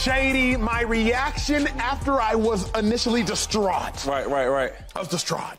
Shady, my reaction after I was initially distraught. Right. I was distraught.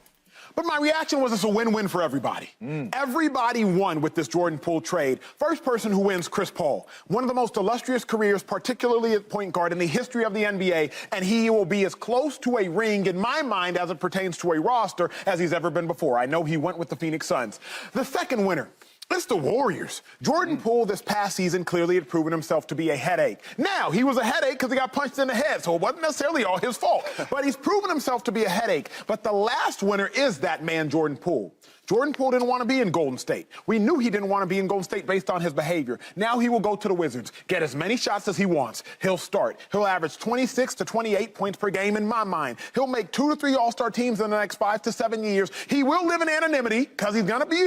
But my reaction was it's a win-win for everybody. Everybody won with this Jordan Poole trade. First person who wins, Chris Paul. One of the most illustrious careers, particularly at point guard in the history of the NBA, and he will be as close to a ring in my mind as it pertains to a roster as he's ever been before. I know he went with the Phoenix Suns. The second winner, it's the Warriors. Jordan Poole this past season clearly had proven himself to be a headache. Now, he was a headache because he got punched in the head, so it wasn't necessarily all his fault. But he's proven himself to be a headache. But the last winner is that man, Jordan Poole. Jordan Poole didn't want to be in Golden State. We knew he didn't want to be in Golden State based on his behavior. Now he will go to the Wizards, get as many shots as he wants. He'll start. He'll average 26 to 28 points per game in my mind. He'll make 2 to 3 All-Star teams in the next 5 to 7 years. He will live in anonymity because he's going to be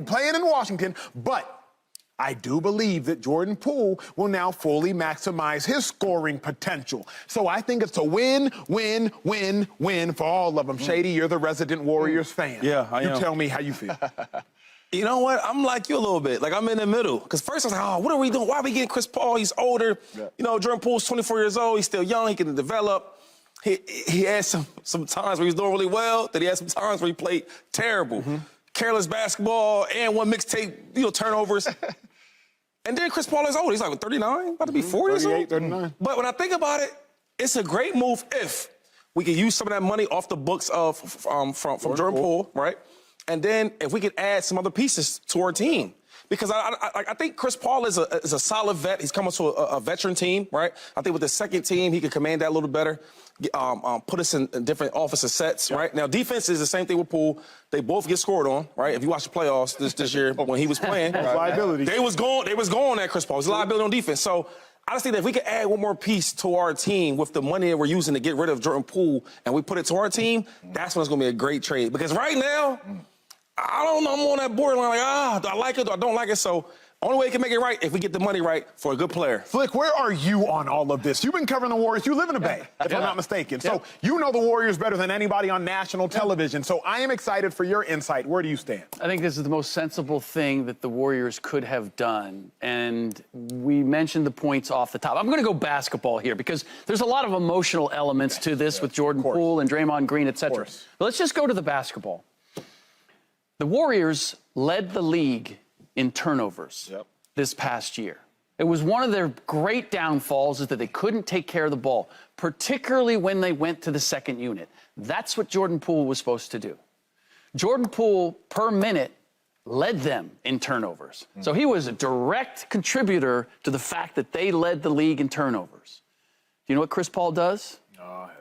playing in Washington, but I do believe that Jordan Poole will now fully maximize his scoring potential. So I think it's a win, win, win, win for all of them. Shady, you're the resident Warriors fan. Yeah, I am. You tell me how you feel. You know what? I'm like you a little bit. Like, I'm in the middle. Because first I was like, oh, what are we doing? Why are we getting Chris Paul? He's older. Yeah. You know, Jordan Poole's 24 years old. He's still young. He can develop. He had some times where he was doing really well. Then he had some times where he played terrible. Careless basketball and one mixtape, turnovers. And then Chris Paul is old. He's like 39, about to be 40 or so. 38, 39. But when I think about it, it's a great move if we could use some of that money off the books of from Jordan Poole, right? And then if we could add some other pieces to our team. Because I think Chris Paul is a solid vet. He's coming to a veteran team, right? I think with the second team, he could command that a little better, put us in different offensive sets, right? Now, defense is the same thing with Poole. They both get scored on, right? If you watch the playoffs this year when he was playing, liability. They was going at Chris Paul. It's a liability on defense. So I just think that if we could add one more piece to our team with the money that we're using to get rid of Jordan Poole and we put it to our team, that's when it's going to be a great trade. Because right now, I don't know. I'm on that borderline like, do I like it or I don't like it? So only way you can make it right if we get the money right for a good player. Flick, where are you on all of this? You've been covering the Warriors. You live in the Bay, if I'm not mistaken. So you know the Warriors better than anybody on national television. So I am excited for your insight. Where do you stand? I think this is the most sensible thing that the Warriors could have done. And we mentioned the points off the top. I'm going to go basketball here because there's a lot of emotional elements to this with Jordan Poole and Draymond Green, et cetera. But let's just go to the basketball. The Warriors led the league in turnovers this past year. It was one of their great downfalls is that they couldn't take care of the ball, particularly when they went to the second unit. That's what Jordan Poole was supposed to do. Jordan Poole, per minute, led them in turnovers. So he was a direct contributor to the fact that they led the league in turnovers. Do you know what Chris Paul does?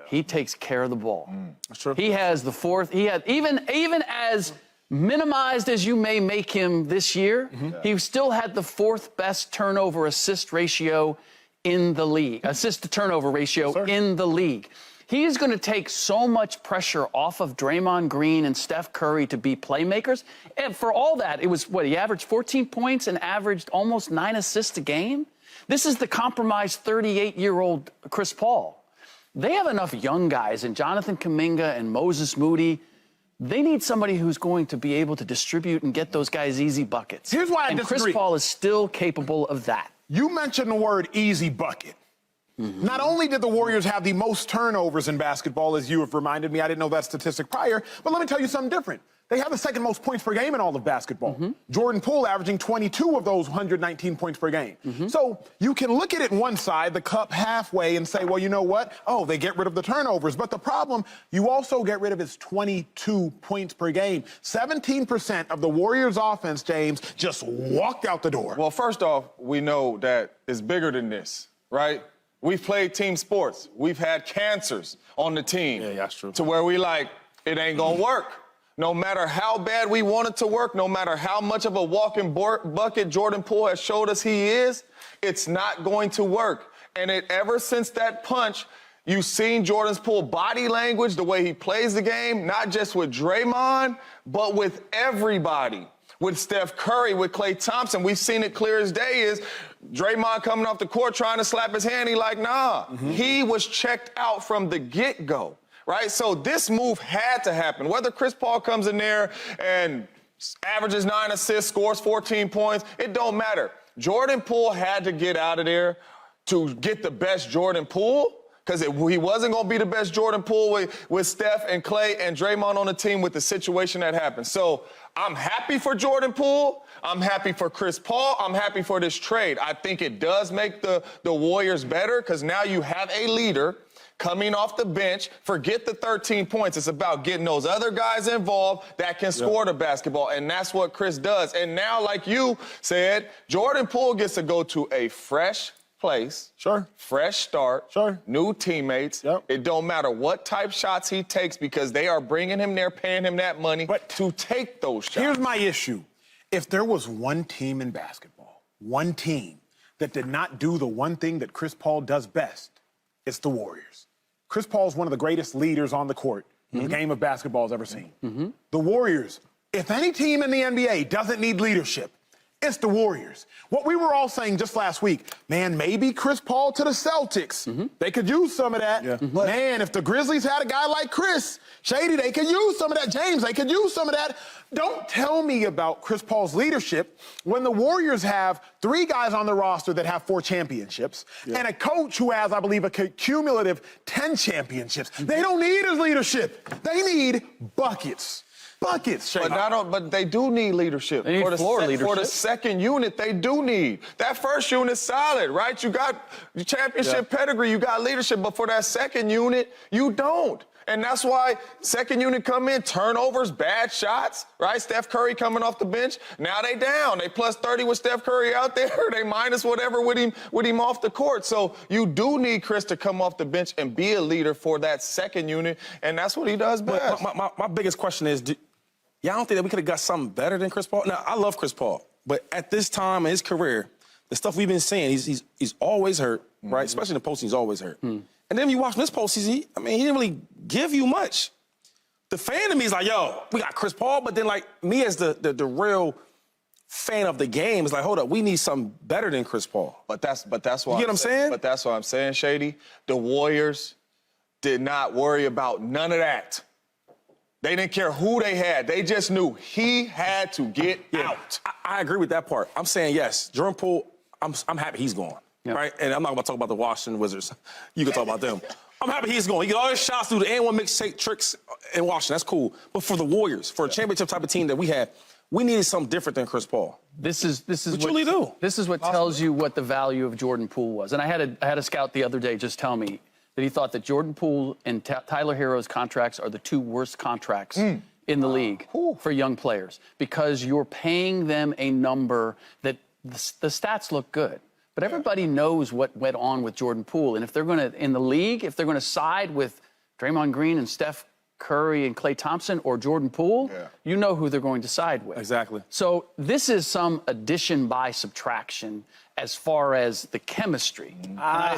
He takes care of the ball. That's true. He has the fourth. He had even as minimized as you may make him this year, he still had the fourth best turnover assist ratio in the league. Assist to turnover ratio in the league. He is going to take so much pressure off of Draymond Green and Steph Curry to be playmakers. And for all that, it was he averaged 14 points and averaged almost 9 assists a game. This is the compromised 38-year-old Chris Paul. They have enough young guys, and Jonathan Kuminga and Moses Moody. They need somebody who's going to be able to distribute and get those guys easy buckets. Here's why I disagree. Chris Paul is still capable of that. You mentioned the word easy bucket. Not only did the Warriors have the most turnovers in basketball, as you have reminded me, I didn't know that statistic prior, but let me tell you something different. They have the second most points per game in all of basketball. Jordan Poole averaging 22 of those 119 points per game. So you can look at it one side, the cup halfway, and say, well, you know what? Oh, they get rid of the turnovers. But the problem, you also get rid of is 22 points per game. 17% of the Warriors' offense, James, just walked out the door. Well, first off, we know that it's bigger than this, right? We've played team sports. We've had cancers on the team. Yeah, that's true. To where we it ain't gonna work. No matter how bad we want it to work, no matter how much of a walking bucket Jordan Poole has showed us he is, it's not going to work. And ever since that punch, you've seen Jordan Poole's body language, the way he plays the game, not just with Draymond, but with everybody. With Steph Curry, with Klay Thompson, we've seen it clear as day is Draymond coming off the court trying to slap his hand. He like, nah. He was checked out from the get-go. Right? So this move had to happen. Whether Chris Paul comes in there and averages 9 assists, scores 14 points, it don't matter. Jordan Poole had to get out of there. to get the best Jordan Poole, because he wasn't going to be the best Jordan Poole with Steph and Klay and Draymond on the team with the situation that happened. So I'm happy for Jordan Poole. I'm happy for Chris Paul. I'm happy for this trade. I think it does make the Warriors better because now you have a leader coming off the bench. Forget the 13 points. It's about getting those other guys involved that can score the basketball, and that's what Chris does. And now, like you said, Jordan Poole gets to go to a fresh place. Sure. Fresh start. Sure. New teammates. Yep. It don't matter what type shots he takes because they are bringing him there, paying him that money to take those shots. Here's my issue. If there was one team in basketball, one team that did not do the one thing that Chris Paul does best, it's the Warriors. Chris Paul is one of the greatest leaders on the court the game of basketball has ever seen. The Warriors, if any team in the NBA doesn't need leadership, it's the Warriors. What we were all saying just last week, man, maybe Chris Paul to the Celtics. They could use some of that. Man, if the Grizzlies had a guy like Chris, Shady, they could use some of that. James, they could use some of that. Don't tell me about Chris Paul's leadership when the Warriors have 3 guys on the roster that have 4 championships and a coach who has, I believe, a cumulative 10 championships. They don't need his leadership. They need buckets. Buckets, But they do need leadership. They need floor leadership. For the second unit, they do need. That first unit's solid, right? You got championship pedigree, you got leadership, but for that second unit, you don't. And that's why second unit come in, turnovers, bad shots, right? Steph Curry coming off the bench. Now they down. They plus 30 with Steph Curry out there. They minus whatever with him off the court. So you do need Chris to come off the bench and be a leader for that second unit, and that's what he does best. My biggest question is, y'all don't think that we could have got something better than Chris Paul? Now, I love Chris Paul, but at this time in his career, the stuff we've been seeing, he's always hurt, right? Especially in the postseason, he's always hurt. And then you watch this postseason, he didn't really give you much. The fan to me is like, yo, we got Chris Paul, but then like me as the real fan of the game is like, hold up, we need something better than Chris Paul. But that's why you get what I'm saying? But that's what I'm saying, Shady. The Warriors did not worry about none of that. They didn't care who they had. They just knew he had to get out. I agree with that part. I'm saying yes, Jordan Poole, I'm happy he's gone. Right? And I'm not going to talk about the Washington Wizards. You can talk about them. I'm happy he's going. He get all his shots through the and-one mixtape tricks in Washington. That's cool. But for the Warriors, for a championship type of team that we had, we needed something different than Chris Paul. This is we truly do. This is what tells you what the value of Jordan Poole was. And I had a scout the other day just tell me that he thought that Jordan Poole and Tyler Herro's contracts are the 2 worst contracts in the league for young players because you're paying them a number that the stats look good. But everybody knows what went on with Jordan Poole. And if they're going to, in the league, if they're going to side with Draymond Green and Steph Curry and Klay Thompson or Jordan Poole, you know who they're going to side with. Exactly. So this is some addition by subtraction as far as the chemistry.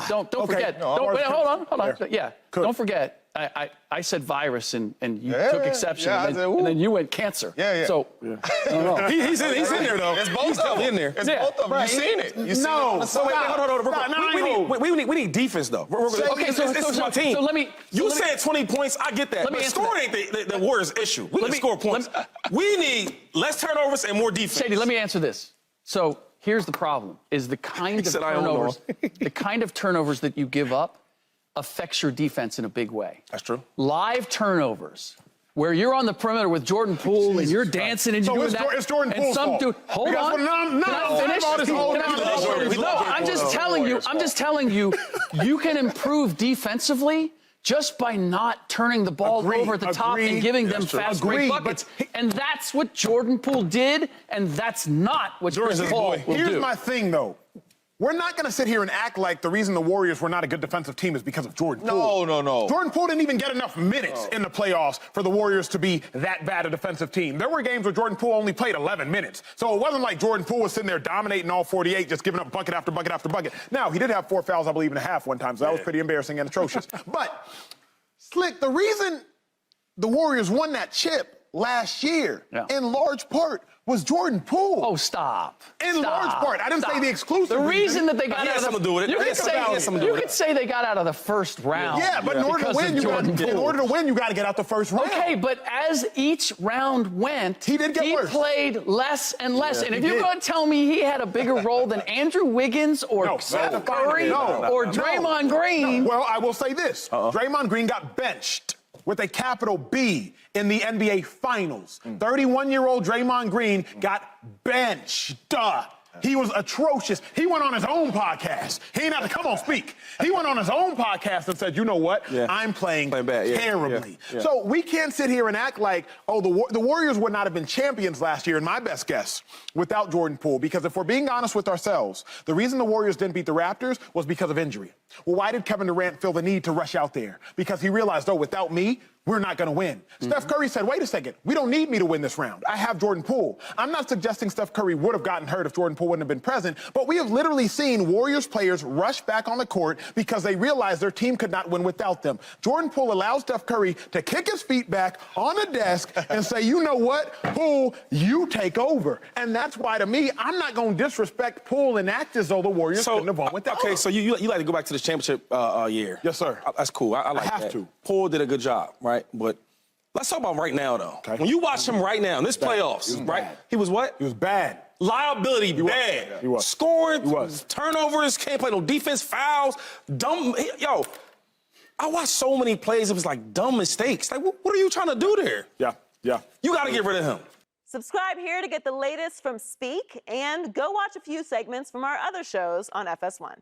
Don't forget. No, wait, hold on. There. Yeah. Don't forget. I said virus and you took exception, and then you went cancer. So I don't know. He's in there though. It's both of them. In there. It's both of them. You've seen it. We need defense though. Okay, this is my team. So let me. You said 20 points. I get that. But scoring ain't the Warriors' issue. We can score points. We need less turnovers and more defense. Shady, let me answer this. So here's the problem: is the kind of turnovers, the kind of turnovers that you give up affects your defense in a big way. That's true. Live turnovers, where you're on the perimeter with Jordan Poole and you're dancing and you're doing that. It's Jordan Poole's fault. Hold on. I'm just telling you, you can improve defensively just by not turning the ball over at the top and giving them fast break buckets. And that's what Jordan Poole did, and that's not what Chris Paul will do. Here's my thing, though. We're not going to sit here and act like the reason the Warriors were not a good defensive team is because of Jordan Poole. No. Jordan Poole didn't even get enough minutes in the playoffs for the Warriors to be that bad a defensive team. There were games where Jordan Poole only played 11 minutes. So it wasn't like Jordan Poole was sitting there dominating all 48, just giving up bucket after bucket after bucket. Now, he did have 4 fouls, I believe, in a half one time, so that was pretty embarrassing and atrocious. But, Slick, the reason the Warriors won that chip last year, Yeah. in large part, was Jordan Poole. Oh, stop. In large part. I didn't say the exclusive The reason that they got He out has of something to do with it. You He could has something to do with it. say they got out of the first round. Yeah, but in order to win, in order to win, you got to get out the first round. Okay, but as each round went, He did get worse. played less and less. And if he you're did. going to tell me he had a bigger role than Andrew Wiggins or No, Steph no, Curry no, or no, Draymond Green. No. Well, I will say this. Draymond Green got benched with a capital B in the NBA Finals. 31-year-old Draymond Green got benched. He was atrocious. He went on his own podcast. He didn't have to come on speak. He went on his own podcast and said, you know what? I'm playing bad. terribly. Yeah. So we can't sit here and act like, oh, the Warriors would not have been champions last year, in my best guess, without Jordan Poole. Because if we're being honest with ourselves, the reason the Warriors didn't beat the Raptors was because of injury. Well, why did Kevin Durant feel the need to rush out there? Because he realized, oh, without me, we're not going to win. Steph Curry said, wait a second, we don't need me to win this round. I have Jordan Poole. I'm not suggesting Steph Curry would have gotten hurt if Jordan Poole wouldn't have been present, but we have literally seen Warriors players rush back on the court because they realized their team could not win without them. Jordan Poole allows Steph Curry to kick his feet back on the desk and say, you know what, Poole, you take over. And that's why, to me, I'm not going to disrespect Poole and act as though the Warriors couldn't have won without him. So you like to go back to this championship year? Yes, sir. That's cool. I like have that. to. Poole did a good job, right? But let's talk about right now, though. Okay. When you watch him right now in this playoffs, He was right? bad. He was what? He was bad. Liability bad. He was. Scoring, He was. turnovers, can't play no defense, fouls, dumb. Yo, I watched so many plays, it was like dumb mistakes. Like, what are you trying to do there? Yeah. You got to get rid of him. Subscribe here to get the latest from Speak and go watch a few segments from our other shows on FS1.